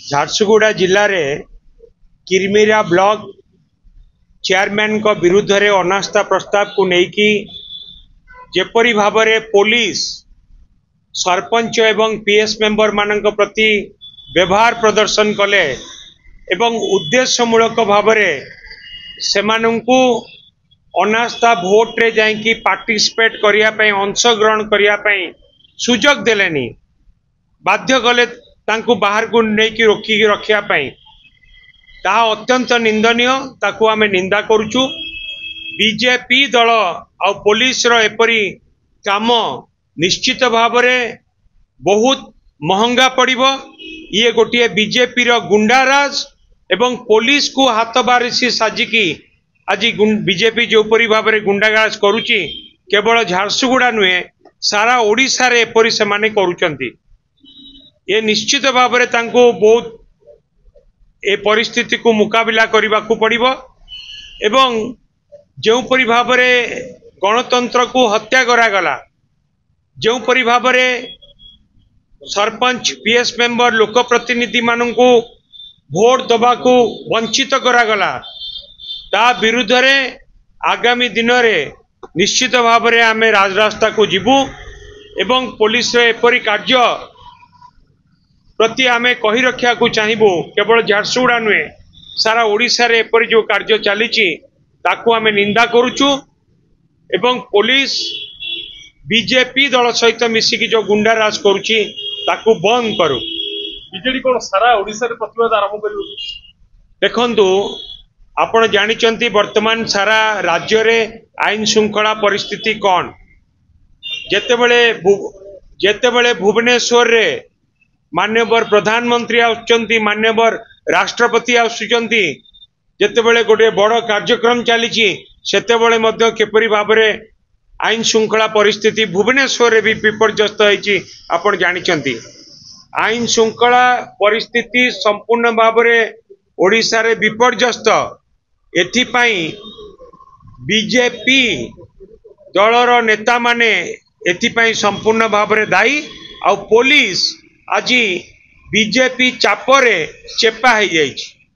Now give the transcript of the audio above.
झारसुगुड़ा जिले में Kirmira block chairman को विरुद्ध रे अनास्था प्रस्ताव को लेकिन जेपरी भाव में पुलिस सरपंच एवं पीएस मेंबर मान प्रति व्यवहार प्रदर्शन कले एवं उद्देश्यमूलक भाव से अनास्था भोट रे जाइकी पार्टिसिपेट करने अंशग्रहण करने सुजोग देलेनी बाध्य कले बाहर को लेकिन रोकी रखापी ताहा अत्यंत निंदनीय ताकू आमे निंदा करुचु। बीजेपी दल आ पुलिस रो एपरी काम निश्चित भाव में बहुत महंगा पड़िबो। ये गोटे बीजेपी रो गुंडाराज एवं पुलिस को हाथ बारिशी साजिकी आज बीजेपी जो परी भाव में गुंडाराज करुची केवल झारसुगुड़ा नुहे सारा ओडिशा रे एपरी से माने करुचंती। ये निश्चित भाव में तांको बहुत ए परिस्थिति को मुकाबिला करने को पड़िबो एवं जो परी भाव में गणतंत्र को हत्या करागला जो परी भाव में सरपंच पीएस मेंबर लोकप्रतिनिधि मानू भोट दबा को वंचित करागला ता विरुद्ध रे आगामी दिन में निश्चित भाव में आमे राजरास्ता को जीवु एवं पुलिस एपरी कार्य प्रति आमे कही रखा को चाहिबू। केवल झारसुगुड़ा नुहे सारा ओडिशा रे एपरी जो कार्य चली ताकू आमे निंदा करुचु एवं पुलिस बीजेपी दल सहित मिसिकी जो गुंडाराज करुची ताकू बंद करू। बीजेडी कोन सारा ओडिशा रे प्रतिवाद आरंभ करियो? देखंतु आपण जानिचंती वर्तमान सारा राज्य रे आईन श्रृंखला परिस्थिति कौन जेतेबेले भुवनेश्वर रे मान्यवर प्रधानमंत्री आउचंती मान्यवर राष्ट्रपति आउचंती जेतेबेले गोटे बड़ कार्यक्रम चली सेतेबेले मध्य केपरी भाव में आईन श्रृंखला परिस्थिति भुवनेश्वर रे भी विपर्यस्त होईची आपण जानिचंती। आईन श्रृंखला परिस्थिति संपूर्ण भाव में ओडिशा रे विपर्यस्त एथिपाई बीजेपी दलर नेता माने एथिपाई संपूर्ण भाव में दायी आ पुलिस आज बीजेपी चापरे चेपा हो जाइछि।